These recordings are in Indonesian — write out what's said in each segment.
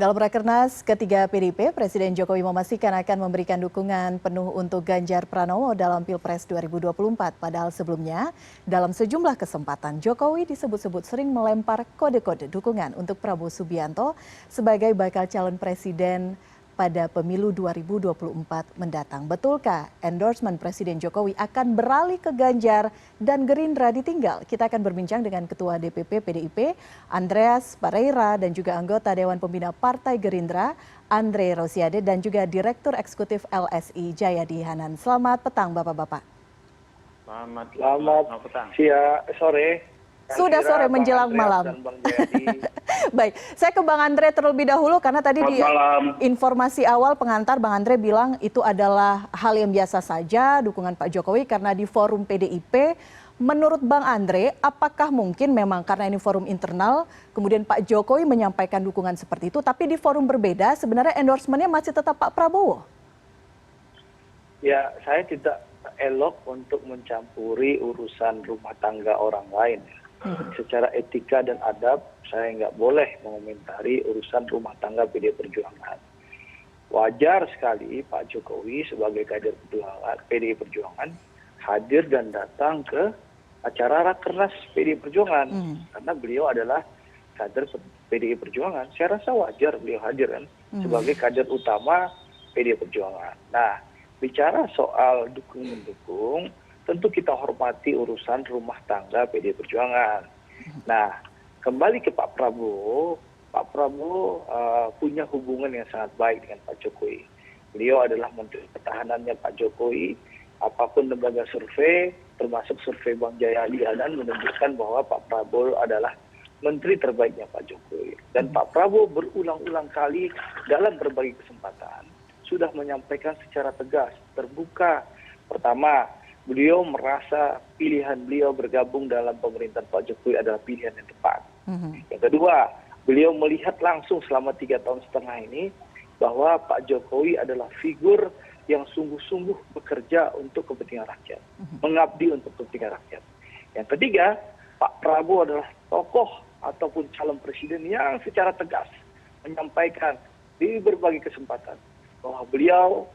Dalam Rakernas ketiga PDIP, Presiden Jokowi memastikan akan memberikan dukungan penuh untuk Ganjar Pranowo dalam Pilpres 2024. Padahal sebelumnya, dalam sejumlah kesempatan, Jokowi disebut-sebut sering melempar kode-kode dukungan untuk Prabowo Subianto sebagai bakal calon presiden pada pemilu 2024 mendatang. Betulkah endorsement Presiden Jokowi akan beralih ke Ganjar dan Gerindra ditinggal? Kita akan berbincang dengan Ketua DPP PDIP, Andreas Pareira, dan juga anggota Dewan Pembina Partai Gerindra, Andre Rosiade, dan juga Direktur Eksekutif LSI, Jayadi Hanan. Selamat petang, Bapak-Bapak. Selamat petang. Sore. Sudah sore menjelang malam. Baik, saya ke Bang Andre terlebih dahulu karena tadi di informasi awal pengantar Bang Andre bilang itu adalah hal yang biasa saja dukungan Pak Jokowi karena di forum PDIP. Menurut Bang Andre, apakah mungkin memang karena ini forum internal kemudian Pak Jokowi menyampaikan dukungan seperti itu tapi di forum berbeda sebenarnya endorsementnya masih tetap Pak Prabowo? Ya, saya tidak elok untuk mencampuri urusan rumah tangga orang lain. Secara etika dan adab, saya nggak boleh mengomentari urusan rumah tangga PD Perjuangan. Wajar sekali Pak Jokowi sebagai kader PD Perjuangan hadir dan datang ke acara Rakernas PD Perjuangan. Karena beliau adalah kader PD Perjuangan. Saya rasa wajar beliau hadir kan sebagai kader utama PD Perjuangan. Nah, bicara soal dukung-mendukung, tentu kita hormati urusan rumah tangga PD Perjuangan. Nah, kembali ke Pak Prabowo. Pak Prabowo punya hubungan yang sangat baik dengan Pak Jokowi. Beliau adalah Menteri Pertahanannya Pak Jokowi. Apapun lembaga survei, termasuk survei Bang Jayadi Hanan menunjukkan bahwa Pak Prabowo adalah Menteri terbaiknya Pak Jokowi. Dan Pak Prabowo berulang-ulang kali dalam berbagai kesempatan sudah menyampaikan secara tegas, terbuka. Pertama, beliau merasa pilihan beliau bergabung dalam pemerintahan Pak Jokowi adalah pilihan yang tepat. Yang kedua, beliau melihat langsung selama 3,5 tahun ini bahwa Pak Jokowi adalah figur yang sungguh-sungguh bekerja untuk kepentingan rakyat, mengabdi untuk kepentingan rakyat. Yang ketiga, Pak Prabowo adalah tokoh ataupun calon presiden yang secara tegas menyampaikan di berbagai kesempatan bahwa beliau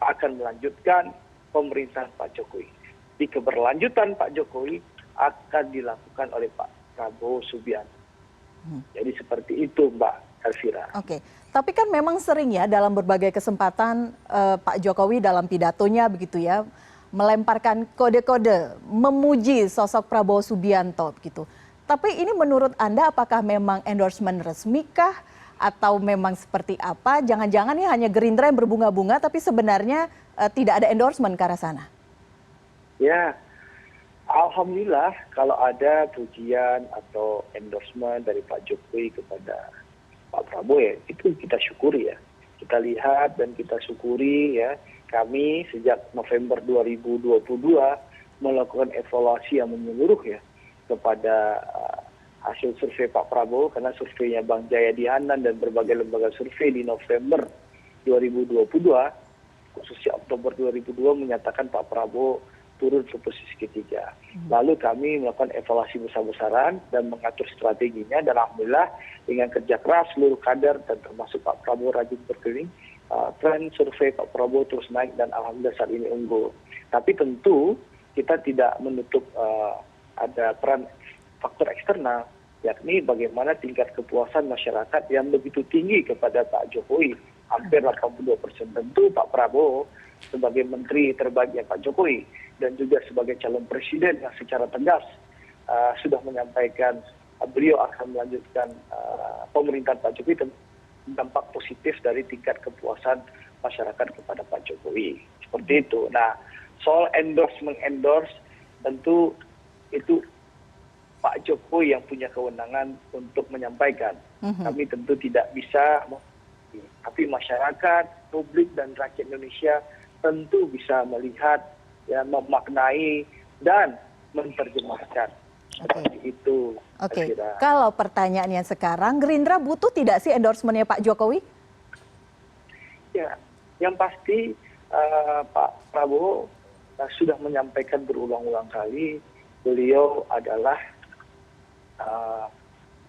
akan melanjutkan pemerintahan Pak Jokowi. Di keberlanjutan Pak Jokowi akan dilakukan oleh Pak Prabowo Subianto. Jadi seperti itu Mbak Elvira. Oke, tapi kan memang sering ya dalam berbagai kesempatan Pak Jokowi dalam pidatonya begitu ya melemparkan kode-kode memuji sosok Prabowo Subianto begitu. Tapi ini menurut Anda apakah memang endorsement resmikah atau memang seperti apa? Jangan-jangan ini hanya Gerindra yang berbunga-bunga tapi sebenarnya tidak ada endorsement ke arah sana. Ya, alhamdulillah kalau ada pujian atau endorsement dari Pak Jokowi kepada Pak Prabowo ya, itu kita syukuri ya. Kita lihat dan kita syukuri ya. Kami sejak November 2022 melakukan evaluasi yang menyeluruh ya kepada hasil survei Pak Prabowo, karena surveinya Bang Jayadi Hanan dan berbagai lembaga survei di November 2022, khususnya Oktober 2002 menyatakan Pak Prabowo turun ke posisi ketiga. Lalu kami melakukan evaluasi besar-besaran dan mengatur strateginya, dan alhamdulillah dengan kerja keras seluruh kader dan termasuk Pak Prabowo rajin berkeliling, tren survei Pak Prabowo terus naik dan alhamdulillah saat ini unggul. Tapi tentu kita tidak menutup ada peran faktor eksternal, yakni bagaimana tingkat kepuasan masyarakat yang begitu tinggi kepada Pak Jokowi, hampir 82%. Tentu Pak Prabowo sebagai menteri terbaiknya Pak Jokowi dan juga sebagai calon presiden yang secara tegas sudah menyampaikan beliau akan melanjutkan pemerintahan Pak Jokowi, dampak positif dari tingkat kepuasan masyarakat kepada Pak Jokowi. Seperti itu. Nah, soal endorse tentu itu Pak Jokowi yang punya kewenangan untuk menyampaikan. Kami tentu tidak bisa, tapi masyarakat, publik dan rakyat Indonesia tentu bisa melihat, ya, memaknai dan menerjemahkan. Seperti itu. Oke. Kalau pertanyaannya sekarang, Gerindra butuh tidak sih endorsementnya Pak Jokowi? Ya, yang pasti Pak Prabowo sudah menyampaikan berulang-ulang kali beliau adalah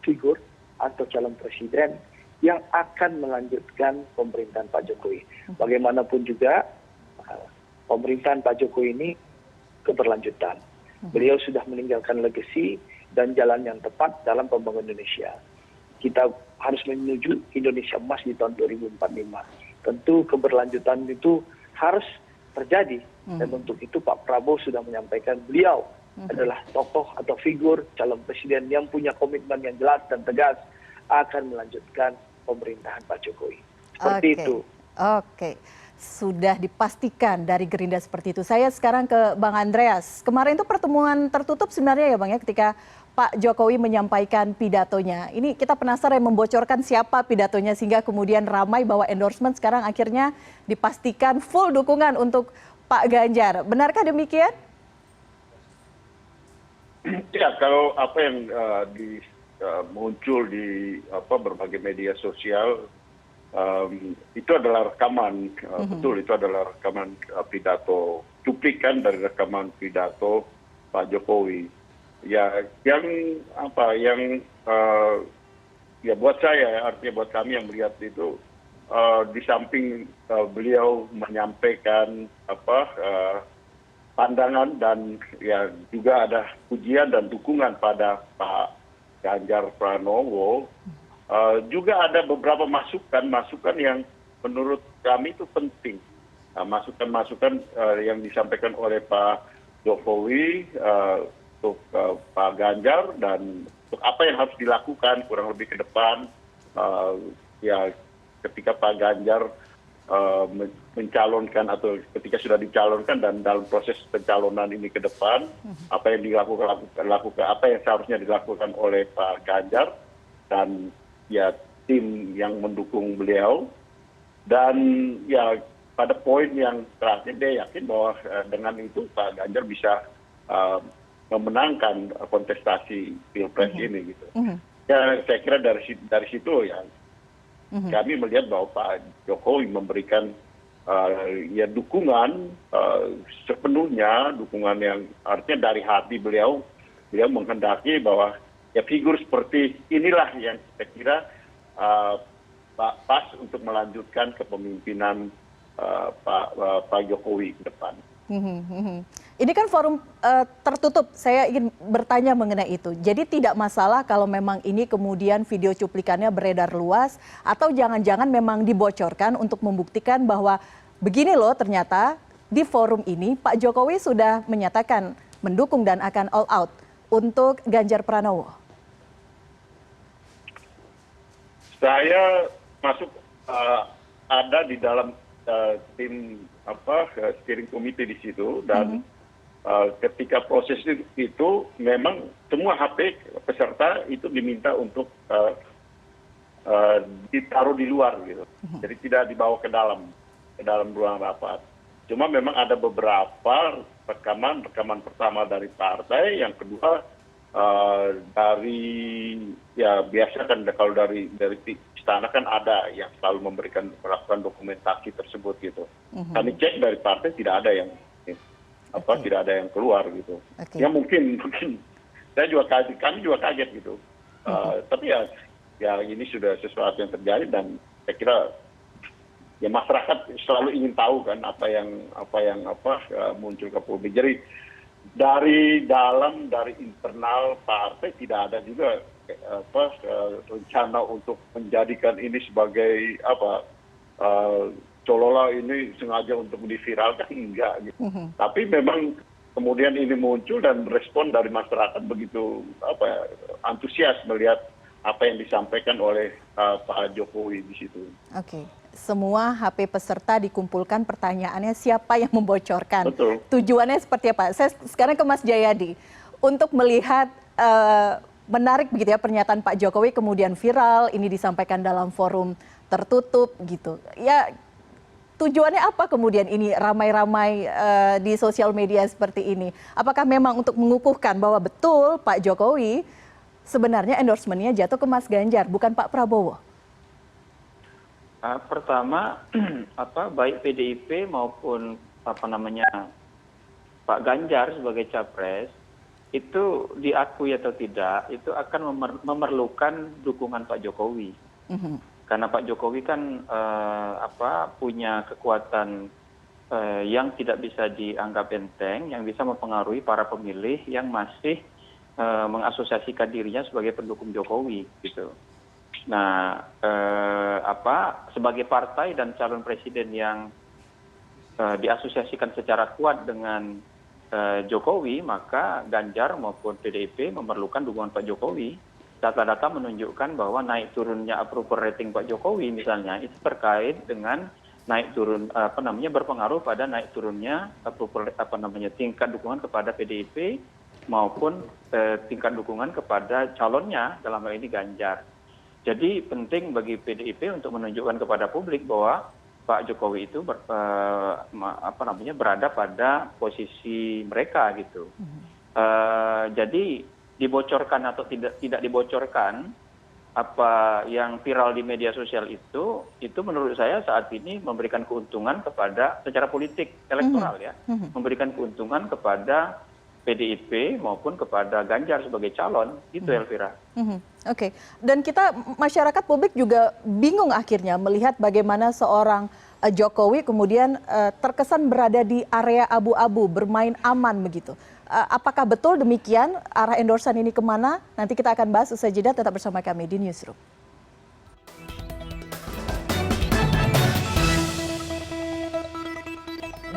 figur atau calon presiden yang akan melanjutkan pemerintahan Pak Jokowi. Bagaimanapun juga pemerintahan Pak Jokowi ini keberlanjutan. Beliau sudah meninggalkan legasi dan jalan yang tepat dalam pembangunan Indonesia. Kita harus menuju Indonesia emas di tahun 2045. Tentu keberlanjutan itu harus terjadi. Dan untuk itu Pak Prabowo sudah menyampaikan beliau adalah tokoh atau figur calon presiden yang punya komitmen yang jelas dan tegas akan melanjutkan pemerintahan Pak Jokowi. Seperti itu. Oke. Sudah dipastikan dari Gerindra seperti itu. Saya sekarang ke Bang Andreas. Kemarin itu pertemuan tertutup sebenarnya ya Bang ya, ketika Pak Jokowi menyampaikan pidatonya. Ini kita penasaran membocorkan siapa pidatonya sehingga kemudian ramai bahwa endorsement sekarang akhirnya dipastikan full dukungan untuk Pak Ganjar. Benarkah demikian? Ya, kalau apa yang muncul di berbagai media sosial, itu adalah rekaman, betul itu adalah rekaman pidato, cuplikan dari rekaman pidato Pak Jokowi. Ya, yang ya buat saya, artinya buat kami yang melihat itu, di samping beliau menyampaikan pandangan dan ya juga ada pujian dan dukungan pada Pak Ganjar Pranowo, juga ada beberapa masukan yang menurut kami itu penting. Masukan-masukan yang disampaikan oleh Pak Jokowi untuk Pak Ganjar dan untuk apa yang harus dilakukan kurang lebih ke depan, ya ketika Pak Ganjar mencalonkan atau ketika sudah dicalonkan dan dalam proses pencalonan ini ke depan, apa yang dilakukan, apa yang seharusnya dilakukan oleh Pak Ganjar dan ya tim yang mendukung beliau. Dan ya pada poin yang terakhir dia yakin bahwa dengan itu Pak Ganjar bisa memenangkan kontestasi Pilpres ini gitu. Ya saya kira dari situ ya kami melihat bahwa Pak Jokowi memberikan ya dukungan sepenuhnya, dukungan yang artinya dari hati beliau menghendaki bahwa ya figur seperti inilah yang saya kira pas untuk melanjutkan kepemimpinan Pak Jokowi ke depan. Ini kan forum tertutup, saya ingin bertanya mengenai itu. Jadi tidak masalah kalau memang ini kemudian video cuplikannya beredar luas atau jangan-jangan memang dibocorkan untuk membuktikan bahwa begini loh ternyata di forum ini Pak Jokowi sudah menyatakan mendukung dan akan all out untuk Ganjar Pranowo. Saya masuk ada di dalam tim steering committee di situ dan ketika proses itu memang semua HP peserta itu diminta untuk ditaruh di luar gitu. Jadi tidak dibawa ke dalam ruang rapat. Cuma memang ada beberapa rekaman pertama dari partai, yang kedua dari ya biasa kan kalau dari istana kan ada yang selalu melakukan dokumentasi tersebut gitu. Kami cek dari partai tidak ada yang tidak ada yang keluar gitu. Ya mungkin saya juga kaget, kami juga kaget gitu. Tapi ya ini sudah sesuatu yang terjadi dan saya kira ya masyarakat selalu ingin tahu kan apa yang muncul ke publik. Jadi dari internal partai tidak ada juga rencana untuk menjadikan ini sebagai seolah-olah ini sengaja untuk diviralkan, enggak gitu. Tapi memang kemudian ini muncul dan respon dari masyarakat begitu antusias melihat apa yang disampaikan oleh Pak Jokowi di situ. Oke. Semua HP peserta dikumpulkan, pertanyaannya siapa yang membocorkan? Betul. Tujuannya seperti apa? Saya sekarang ke Mas Jayadi untuk melihat menarik begitu ya pernyataan Pak Jokowi kemudian viral, ini disampaikan dalam forum tertutup gitu. Ya tujuannya apa kemudian ini ramai-ramai di sosial media seperti ini? Apakah memang untuk mengukuhkan bahwa betul Pak Jokowi sebenarnya endorsementnya jatuh ke Mas Ganjar, bukan Pak Prabowo? Pertama, baik PDIP maupun Pak Ganjar sebagai capres itu diakui atau tidak itu akan memerlukan dukungan Pak Jokowi. Karena Pak Jokowi kan punya kekuatan yang tidak bisa dianggap enteng, yang bisa mempengaruhi para pemilih yang masih mengasosiasikan dirinya sebagai pendukung Jokowi, gitu. Nah, sebagai partai dan calon presiden yang diasosiasikan secara kuat dengan Jokowi, maka Ganjar maupun PDIP memerlukan dukungan Pak Jokowi. Data-data menunjukkan bahwa naik turunnya approval rating Pak Jokowi misalnya itu terkait dengan berpengaruh pada naik turunnya approval tingkat dukungan kepada PDIP maupun tingkat dukungan kepada calonnya dalam hal ini Ganjar. Jadi penting bagi PDIP untuk menunjukkan kepada publik bahwa Pak Jokowi itu berada pada posisi mereka gitu. Jadi dibocorkan atau tidak dibocorkan apa yang viral di media sosial itu menurut saya saat ini memberikan keuntungan kepada secara politik elektoral ya, memberikan keuntungan kepada PDIP maupun kepada Ganjar sebagai calon, gitu Elvira. Oke. Dan kita masyarakat publik juga bingung akhirnya melihat bagaimana seorang Jokowi kemudian terkesan berada di area abu-abu, bermain aman begitu. Apakah betul demikian arah endorsan ini kemana? Nanti kita akan bahas usai jeda, tetap bersama kami di Newsroom.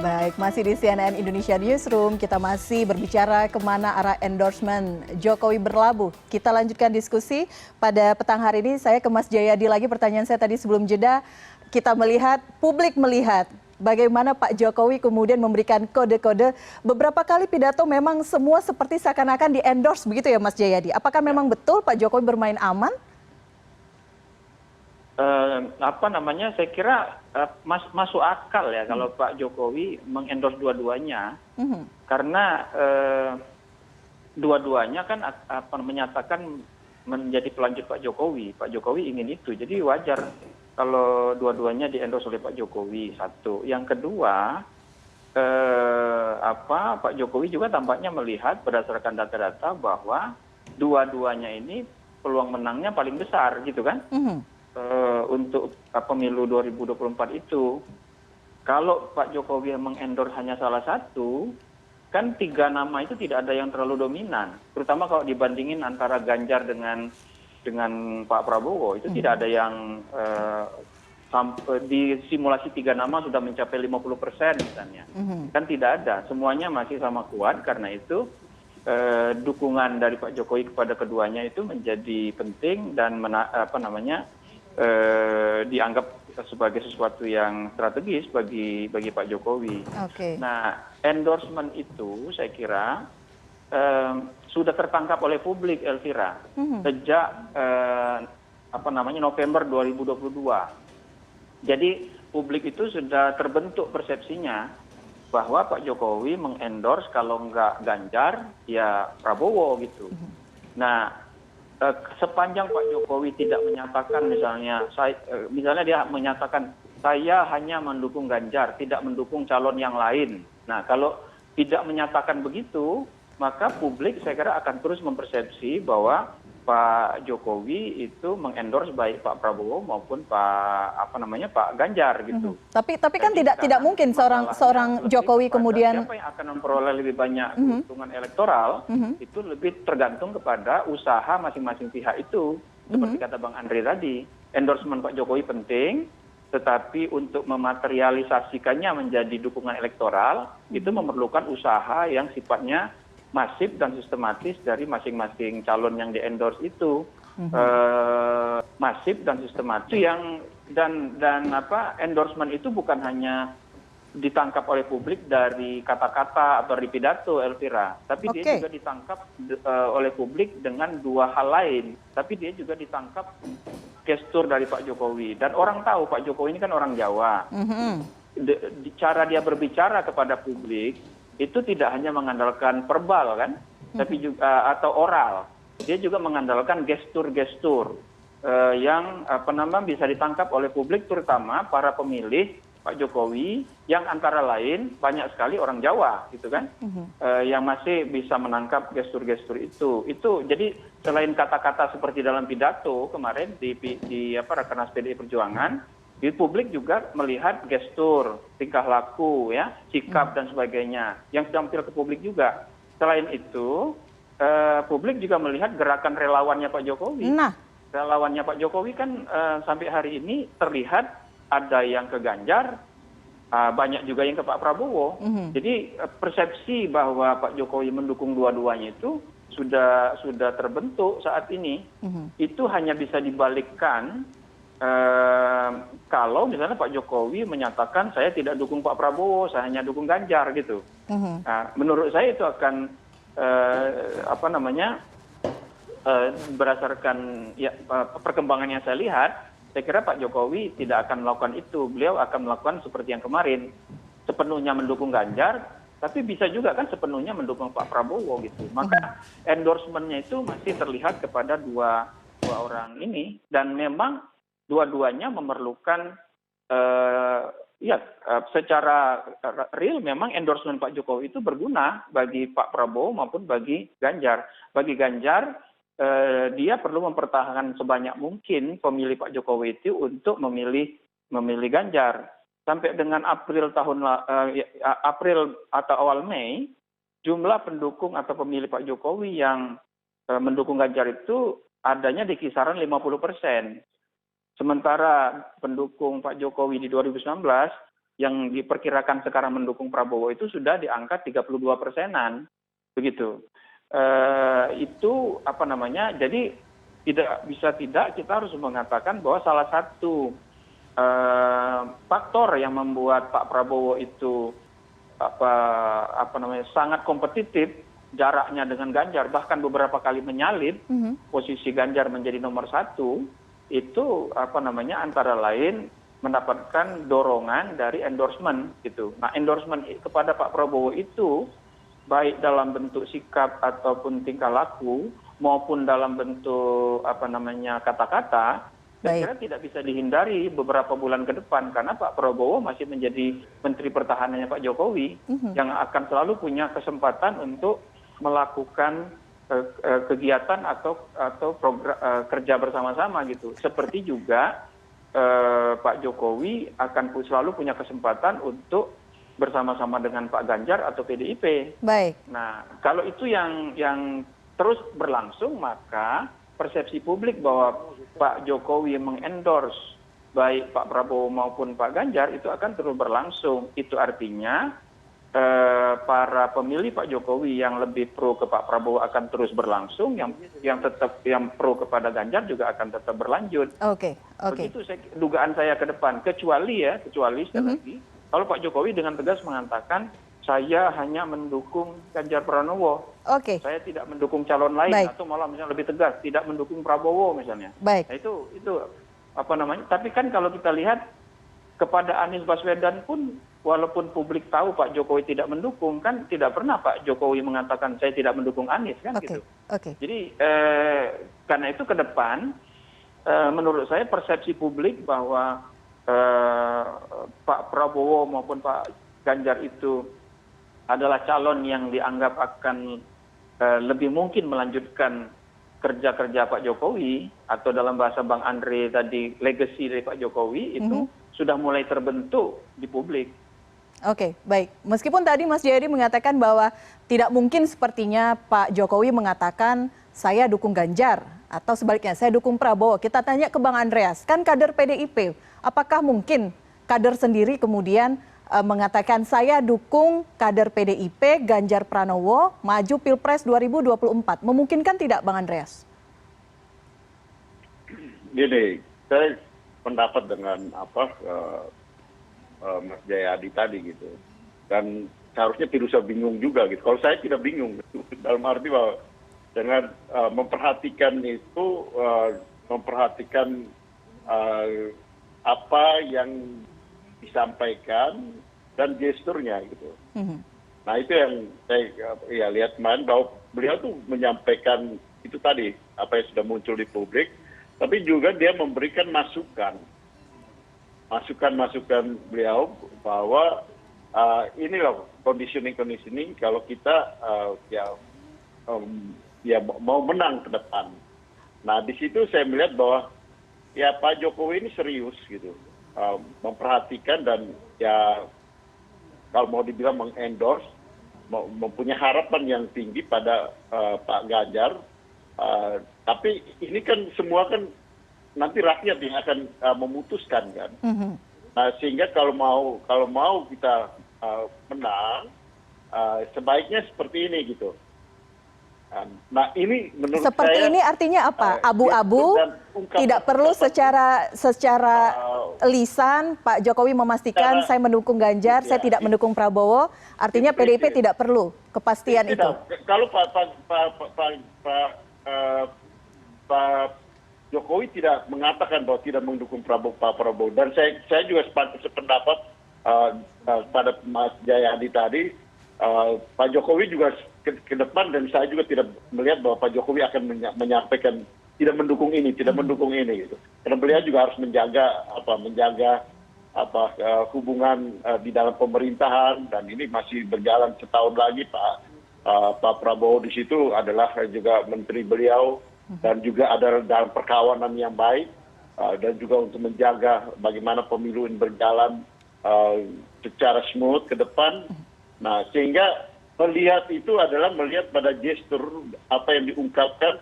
Baik, masih di CNN Indonesia Newsroom, kita masih berbicara kemana arah endorsement Jokowi berlabuh. Kita lanjutkan diskusi pada petang hari ini. Saya ke Mas Jayadi lagi, pertanyaan saya tadi sebelum jeda. Kita melihat, publik melihat bagaimana Pak Jokowi kemudian memberikan kode-kode. Beberapa kali pidato memang semua seperti seakan-akan di-endorse begitu ya Mas Jayadi. Apakah memang betul Pak Jokowi bermain aman? Saya kira masuk akal ya kalau Pak Jokowi mengendorse dua-duanya, karena dua-duanya kan menyatakan menjadi pelanjut Pak Jokowi. Pak Jokowi ingin itu, jadi wajar kalau dua-duanya diendorse oleh Pak Jokowi. Satu, yang kedua, Pak Jokowi juga tampaknya melihat berdasarkan data-data bahwa dua-duanya ini peluang menangnya paling besar, gitu kan? Untuk pemilu 2024 itu. Kalau Pak Jokowi mengendorse hanya salah satu, kan 3 nama itu tidak ada yang terlalu dominan. Terutama kalau dibandingin antara Ganjar dengan Pak Prabowo, itu tidak ada yang di simulasi 3 nama sudah mencapai 50% misalnya. Kan tidak ada, semuanya masih sama kuat. Karena itu dukungan dari Pak Jokowi kepada keduanya itu menjadi penting dan dianggap sebagai sesuatu yang strategis bagi Pak Jokowi. Nah, endorsement itu saya kira sudah tertangkap oleh publik, Elvira, sejak November 2022. Jadi publik itu sudah terbentuk persepsinya bahwa Pak Jokowi mengendorse kalau nggak Ganjar ya Prabowo gitu. Nah, sepanjang Pak Jokowi tidak menyatakan misalnya dia menyatakan saya hanya mendukung Ganjar, tidak mendukung calon yang lain. Nah, kalau tidak menyatakan begitu, maka publik saya kira akan terus mempersepsi bahwa Pak Jokowi itu mengendorse baik Pak Prabowo maupun Pak Ganjar gitu. Tapi kan tidak mungkin seorang Jokowi kemudian siapa yang akan memperoleh lebih banyak keuntungan elektoral itu lebih tergantung kepada usaha masing-masing pihak itu. Seperti kata Bang Andre tadi, endorsement Pak Jokowi penting, tetapi untuk mematerialisasikannya menjadi dukungan elektoral itu memerlukan usaha yang sifatnya masif dan sistematis dari masing-masing calon yang di-endorse itu. Masif dan sistematis dan endorsement itu bukan hanya ditangkap oleh publik dari kata-kata atau dari pidato, Elvira, tapi dia juga ditangkap oleh publik dengan 2 hal lain. Tapi dia juga ditangkap gestur dari Pak Jokowi, dan orang tahu Pak Jokowi ini kan orang Jawa. Cara dia berbicara kepada publik itu tidak hanya mengandalkan verbal kan, tapi juga atau oral. Dia juga mengandalkan gestur-gestur yang bisa ditangkap oleh publik, terutama para pemilih Pak Jokowi yang antara lain banyak sekali orang Jawa gitu kan, yang masih bisa menangkap gestur-gestur itu. Itu jadi selain kata-kata seperti dalam pidato kemarin di Rakernas PDI Perjuangan, di publik juga melihat gestur, tingkah laku, ya, sikap dan sebagainya yang tampil ke publik juga. Selain itu, publik juga melihat gerakan relawannya Pak Jokowi. Nah, Relawannya Pak Jokowi kan sampai hari ini terlihat ada yang ke Ganjar, banyak juga yang ke Pak Prabowo. Jadi persepsi bahwa Pak Jokowi mendukung dua-duanya itu sudah terbentuk saat ini. Itu hanya bisa dibalikkan kalau misalnya Pak Jokowi menyatakan saya tidak dukung Pak Prabowo, saya hanya dukung Ganjar gitu. Nah, menurut saya itu akan berdasarkan perkembangan yang saya lihat, saya kira Pak Jokowi tidak akan melakukan itu. Beliau akan melakukan seperti yang kemarin, sepenuhnya mendukung Ganjar, tapi bisa juga kan sepenuhnya mendukung Pak Prabowo gitu. Maka endorsement-nya itu masih terlihat kepada dua orang ini, dan memang dua-duanya memerlukan secara real memang endorsement Pak Jokowi itu berguna bagi Pak Prabowo maupun bagi Ganjar. Bagi Ganjar, dia perlu mempertahankan sebanyak mungkin pemilih Pak Jokowi itu untuk memilih Ganjar. Sampai dengan April atau awal Mei, jumlah pendukung atau pemilih Pak Jokowi yang mendukung Ganjar itu adanya di kisaran 50%. Sementara pendukung Pak Jokowi di 2019 yang diperkirakan sekarang mendukung Prabowo itu sudah di angka 32%-an, begitu. Itu jadi tidak kita harus mengatakan bahwa salah satu faktor yang membuat Pak Prabowo itu sangat kompetitif jaraknya dengan Ganjar, bahkan beberapa kali menyalip posisi Ganjar menjadi nomor 1, itu antara lain mendapatkan dorongan dari endorsement gitu. Nah, endorsement kepada Pak Prabowo itu baik dalam bentuk sikap ataupun tingkah laku maupun dalam bentuk kata-kata, saya kira tidak bisa dihindari beberapa bulan ke depan, karena Pak Prabowo masih menjadi Menteri Pertahanannya Pak Jokowi yang akan selalu punya kesempatan untuk melakukan kegiatan atau kerja bersama-sama gitu. Seperti juga Pak Jokowi akan selalu punya kesempatan untuk bersama-sama dengan Pak Ganjar atau PDIP. baik. Nah, kalau itu yang terus berlangsung, maka persepsi publik bahwa Pak Jokowi mengendorse baik Pak Prabowo maupun Pak Ganjar itu akan terus berlangsung. Itu artinya para pemilih Pak Jokowi yang lebih pro ke Pak Prabowo akan terus berlangsung, yang pro kepada Ganjar juga akan tetap berlanjut. Oke. Begitu dugaan saya ke depan. Kecuali sekali lagi, kalau Pak Jokowi dengan tegas mengatakan saya hanya mendukung Ganjar Pranowo, saya tidak mendukung calon lain, atau malah misalnya lebih tegas tidak mendukung Prabowo misalnya. Baik. Nah, itu Tapi kan kalau kita lihat kepada Anies Baswedan pun, walaupun publik tahu Pak Jokowi tidak mendukung, kan tidak pernah Pak Jokowi mengatakan saya tidak mendukung Anies kan gitu. Jadi karena itu ke depan menurut saya persepsi publik bahwa Pak Prabowo maupun Pak Ganjar itu adalah calon yang dianggap akan lebih mungkin melanjutkan kerja-kerja Pak Jokowi, atau dalam bahasa Bang Andre tadi legacy dari Pak Jokowi itu sudah mulai terbentuk di publik. Oke, baik. Meskipun tadi Mas Jayadi mengatakan bahwa tidak mungkin sepertinya Pak Jokowi mengatakan saya dukung Ganjar atau sebaliknya saya dukung Prabowo. Kita tanya ke Bang Andreas, kan kader PDIP, apakah mungkin kader sendiri kemudian mengatakan saya dukung kader PDIP Ganjar Pranowo maju Pilpres 2024. Memungkinkan tidak Bang Andreas? Gini, saya pendapat dengan Mas Jayadi tadi gitu. Dan seharusnya tidak usah bingung juga gitu. Kalau saya tidak bingung gitu. Dalam arti bahwa dengan memperhatikan itu, memperhatikan apa yang disampaikan dan gesturnya gitu. Nah, itu yang saya lihat kemarin, bahwa beliau tuh menyampaikan itu tadi apa yang sudah muncul di publik, tapi juga dia memberikan masukan masukan-masukan beliau bahwa ini loh conditioning kalau kita ya mau menang ke depan. Nah di situ saya melihat bahwa ya Pak Jokowi ini serius gitu, memperhatikan dan ya kalau mau dibilang mengendorse, mempunyai harapan yang tinggi pada Pak Ganjar. Tapi ini kan semua kan nanti rakyat yang akan memutuskan kan. Nah sehingga kalau mau kita menang, sebaiknya seperti ini gitu. Nah ini menurut Seperti saya ini artinya apa? Abu-abu, tidak perlu secara lisan Pak Jokowi memastikan saya mendukung Ganjar, saya tidak mendukung Prabowo. Artinya PDIP tidak perlu kepastian itu. Kalau Pak Jokowi tidak mengatakan bahwa tidak mendukung Pak Prabowo, dan saya juga sependapat pada Mas Jayadi tadi, Pak Jokowi juga ke depan, dan saya juga tidak melihat bahwa Pak Jokowi akan menyampaikan tidak mendukung ini gitu. Karena beliau juga harus menjaga hubungan di dalam pemerintahan, dan ini masih berjalan setahun lagi. Pak Prabowo di situ adalah juga menteri beliau, dan juga ada dalam perkawanan yang baik, dan juga untuk menjaga bagaimana pemilu ini berjalan secara smooth ke depan. Nah sehingga melihat itu adalah melihat pada gestur apa yang diungkapkan,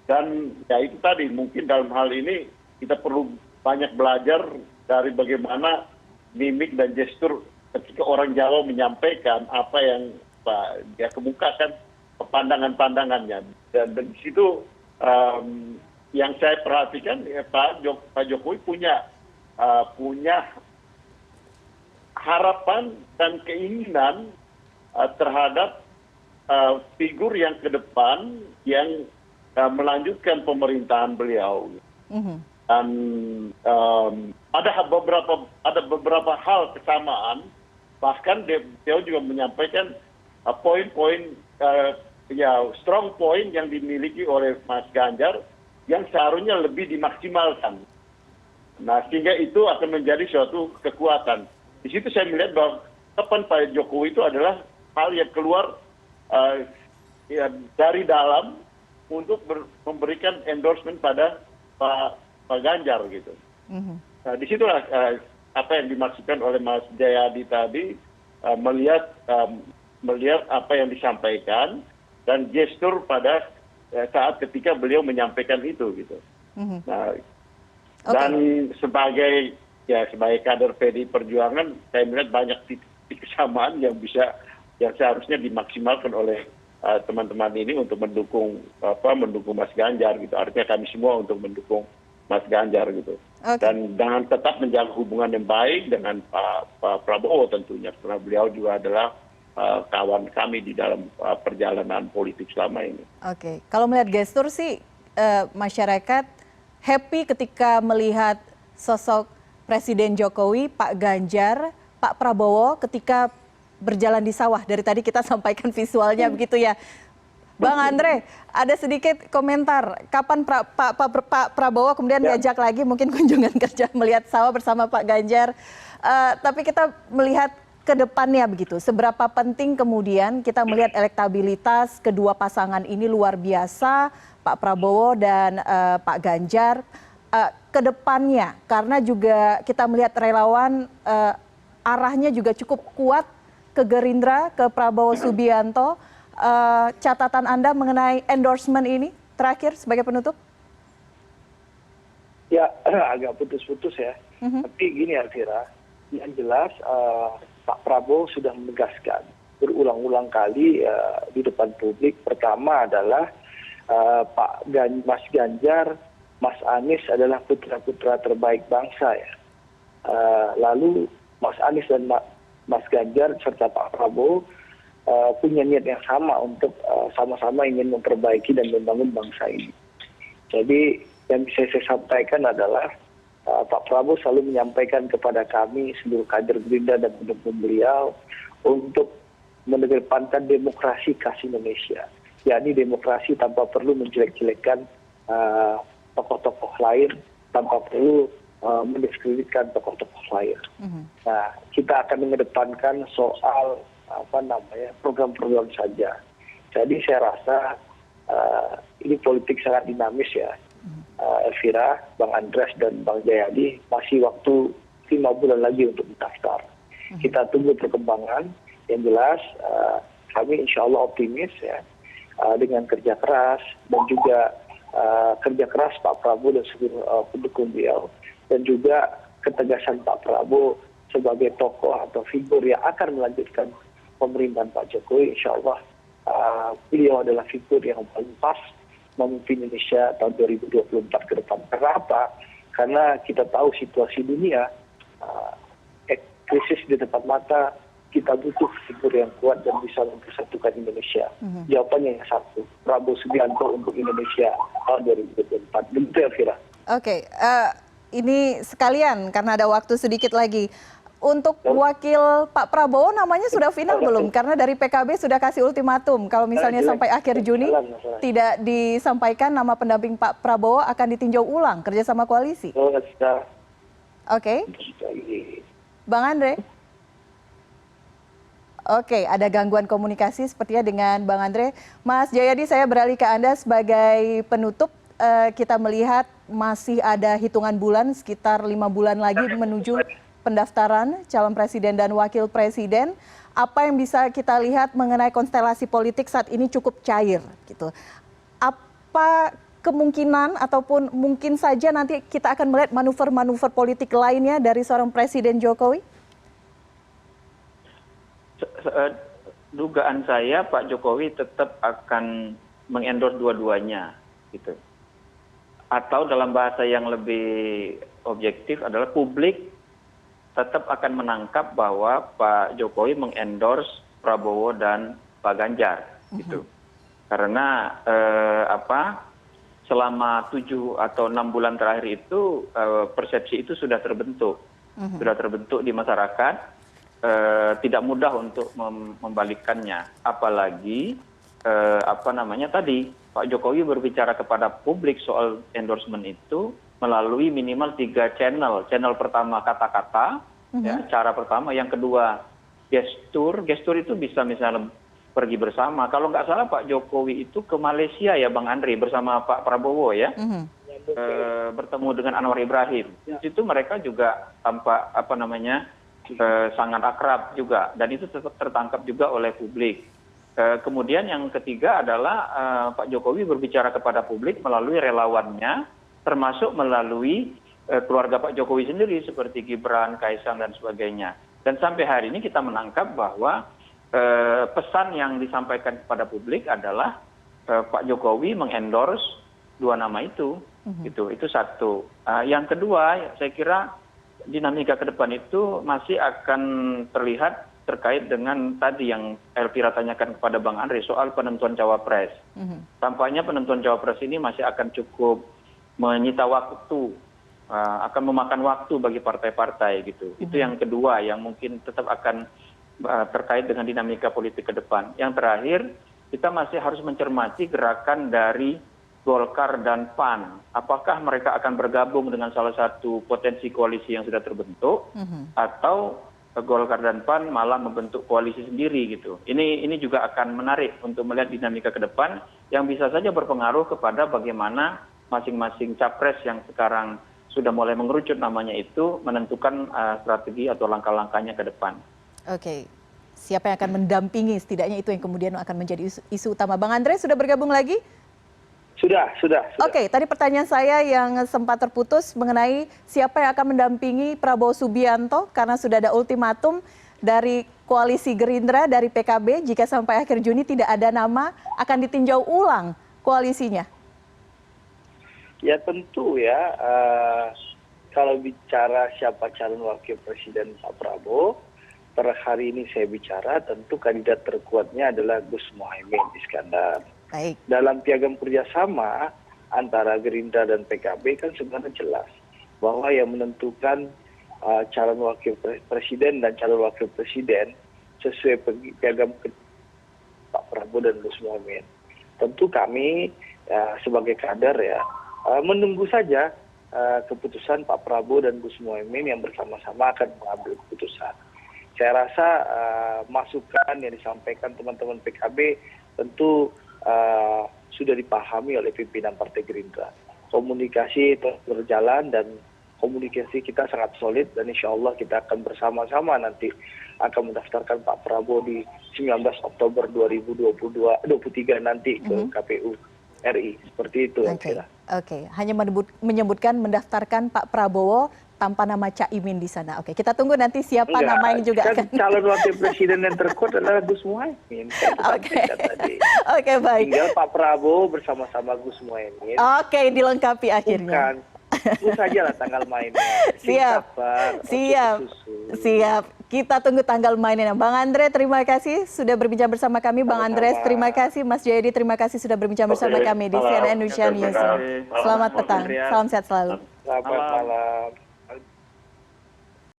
dan ya itu tadi mungkin dalam hal ini kita perlu banyak belajar dari bagaimana mimik dan gestur ketika orang Jawa menyampaikan apa yang dia kemukakan, pandangannya, dan di situ yang saya perhatikan ya, Pak Jokowi punya harapan dan keinginan terhadap figur yang ke depan yang melanjutkan pemerintahan beliau. Dan ada beberapa hal kesamaan, bahkan beliau juga menyampaikan poin-poin strong point yang dimiliki oleh Mas Ganjar yang seharusnya lebih dimaksimalkan. Nah sehingga itu akan menjadi suatu kekuatan. Di situ saya melihat bahwa kapan Pak Jokowi itu adalah hal yang keluar dari dalam untuk memberikan endorsement pada Pak Ganjar gitu. Nah disitulah apa yang dimaksudkan oleh Mas Jayadi tadi, melihat apa yang disampaikan dan gestur pada saat ketika beliau menyampaikan itu gitu. Nah dan sebagai kader PDI Perjuangan, saya melihat banyak titik kesamaan yang seharusnya dimaksimalkan oleh teman-teman ini untuk mendukung Mas Ganjar gitu. Artinya kami semua untuk mendukung Mas Ganjar gitu. Dan dengan tetap menjaga hubungan yang baik dengan Pak Prabowo tentunya, karena beliau juga adalah kawan kami di dalam perjalanan politik selama ini. Oke, kalau melihat gestur sih masyarakat happy ketika melihat sosok Presiden Jokowi, Pak Ganjar, Pak Prabowo ketika berjalan di sawah. Dari tadi kita sampaikan visualnya begitu ya. Bang Andre, ada sedikit komentar. Kapan Pak Prabowo kemudian diajak lagi mungkin kunjungan kerja melihat sawah bersama Pak Ganjar. Tapi kita melihat ke depannya begitu. Seberapa penting kemudian kita melihat elektabilitas kedua pasangan ini luar biasa, Pak Prabowo dan Pak Ganjar. Ke depannya, karena juga kita melihat relawan arahnya juga cukup kuat ke Gerindra, ke Prabowo Subianto. Catatan Anda mengenai endorsement ini terakhir sebagai penutup? Ya agak putus-putus ya. Tapi gini Elvira, yang jelas Pak Prabowo sudah menegaskan berulang-ulang kali di depan publik. Pertama adalah Mas Ganjar, Mas Anies adalah putra-putra terbaik bangsa ya. Lalu Mas Anies dan Mas Ganjar serta Pak Prabowo punya niat yang sama untuk sama-sama ingin memperbaiki dan membangun bangsa ini. Jadi yang bisa saya sampaikan adalah Pak Prabowo selalu menyampaikan kepada kami seluruh kader Gerindra dan pendukung beliau untuk mengedepankan demokrasi khas Indonesia, yakni demokrasi tanpa perlu menjelek-jelekkan tokoh-tokoh lain, tanpa perlu mendiskreditkan tokoh-tokoh lain. Nah, kita akan mengedepankan soal program-program saja. Jadi saya rasa ini politik sangat dinamis ya, Elvira, Bang Andreas dan Bang Jayadi, masih waktu 5 bulan lagi untuk mendaftar. Kita tunggu perkembangan. Yang jelas kami insya Allah optimis ya, dengan kerja keras dan juga kerja keras Pak Prabowo dan seluruh pendukung beliau, dan juga ketegasan Pak Prabowo sebagai tokoh atau figur yang akan melanjutkan pemerintahan Pak Jokowi. Insya Allah beliau adalah figur yang paling pas memimpin Indonesia tahun 2024 ke depan. Kenapa? Karena kita tahu situasi dunia, krisis di depan mata, kita butuh figur yang kuat dan bisa mempersatukan Indonesia. Jawabannya yang satu, Prabowo Subianto untuk Indonesia tahun 2024. Begitu ya, Fira. Oke, ini sekalian karena ada waktu sedikit lagi. Untuk wakil Pak Prabowo namanya sudah final belum? Karena dari PKB sudah kasih ultimatum. Kalau misalnya sampai akhir Juni tidak disampaikan nama pendamping Pak Prabowo akan ditinjau ulang kerjasama koalisi. Oke. Bang Andre? Oke, ada gangguan komunikasi sepertinya dengan Bang Andre. Mas Jayadi, saya beralih ke Anda sebagai penutup. Kita melihat masih ada hitungan bulan, sekitar 5 bulan lagi menuju pendaftaran calon presiden dan wakil presiden. Apa yang bisa kita lihat mengenai konstelasi politik saat ini cukup cair, gitu. Apa kemungkinan ataupun mungkin saja nanti kita akan melihat manuver-manuver politik lainnya dari seorang Presiden Jokowi? Dugaan saya Pak Jokowi tetap akan mengendorse dua-duanya, gitu. Atau dalam bahasa yang lebih objektif adalah publik tetap akan menangkap bahwa Pak Jokowi mengendorse Prabowo dan Pak Ganjar, gitu. Karena selama 7 atau 6 bulan terakhir itu persepsi itu sudah terbentuk di masyarakat, tidak mudah untuk membalikkannya. Apalagi tadi Pak Jokowi berbicara kepada publik soal endorsement itu melalui minimal 3 channel. Channel pertama kata-kata, ya, cara pertama. Yang kedua gestur itu bisa misalnya pergi bersama. Kalau nggak salah Pak Jokowi itu ke Malaysia ya Bang Andri bersama Pak Prabowo ya, bertemu dengan Anwar Ibrahim. Di situ mereka juga tampak sangat akrab juga, dan itu tetap tertangkap juga oleh publik. Kemudian yang ketiga adalah Pak Jokowi berbicara kepada publik melalui relawannya, termasuk melalui keluarga Pak Jokowi sendiri seperti Gibran, Kaisang dan sebagainya. Dan sampai hari ini kita menangkap bahwa pesan yang disampaikan kepada publik adalah Pak Jokowi mengendorse 2 nama itu. Itu satu. Yang kedua, saya kira dinamika ke depan itu masih akan terlihat terkait dengan tadi yang Elvira tanyakan kepada Bang Andre soal penentuan cawapres. Tampaknya penentuan cawapres ini masih akan cukup menyita waktu, akan memakan waktu bagi partai-partai gitu. Itu yang kedua yang mungkin tetap akan terkait dengan dinamika politik ke depan. Yang terakhir, kita masih harus mencermati gerakan dari Golkar dan PAN. Apakah mereka akan bergabung dengan salah satu potensi koalisi yang sudah terbentuk, atau Golkar dan PAN malah membentuk koalisi sendiri gitu. Ini juga akan menarik untuk melihat dinamika ke depan yang bisa saja berpengaruh kepada bagaimana masing-masing capres yang sekarang sudah mulai mengerucut namanya itu menentukan strategi atau langkah-langkahnya ke depan. Oke, siapa yang akan mendampingi, setidaknya itu yang kemudian akan menjadi isu utama. Bang Andre sudah bergabung lagi? Sudah. Oke, tadi pertanyaan saya yang sempat terputus mengenai siapa yang akan mendampingi Prabowo Subianto karena sudah ada ultimatum dari koalisi Gerindra, dari PKB, jika sampai akhir Juni tidak ada nama akan ditinjau ulang koalisinya. Ya tentu ya, kalau bicara siapa calon wakil presiden Pak Prabowo, per hari ini saya bicara tentu kandidat terkuatnya adalah Gus Muhaimin Iskandar. Baik. Dalam piagam kerjasama antara Gerindra dan PKB kan sebenarnya jelas bahwa yang menentukan calon wakil presiden dan calon wakil presiden sesuai piagam Pak Prabowo dan Gus Muhaimin. Tentu kami sebagai kader ya menunggu saja keputusan Pak Prabowo dan Gus Muhaimin yang bersama-sama akan mengambil keputusan. Saya rasa masukan yang disampaikan teman-teman PKB tentu sudah dipahami oleh pimpinan Partai Gerindra. Komunikasi terus berjalan dan komunikasi kita sangat solid dan insya Allah kita akan bersama-sama nanti akan mendaftarkan Pak Prabowo di 19 Oktober 2023 nanti ke KPU RI. Seperti itu. Oke. Hanya menyebutkan mendaftarkan Pak Prabowo tanpa nama Caimin di sana. Oke, kita tunggu nanti siapa nama yang juga kan akan calon wakil presiden yang terkuat adalah Gus Muhaimin. Oke, baik. Tinggal Pak Prabowo bersama-sama Gus Muhaimin. Oke, dilengkapi akhirnya. Tunggu saja lah tanggal mainnya. Siap. Kita tunggu tanggal mainnya. Bang Andre, terima kasih sudah berbincang bersama kami. Bang Andres, terima kasih. Mas Jayadi, terima kasih sudah berbincang bersama kami di CNN Indonesia News. Selamat petang. Salam sehat selalu. Selamat malam.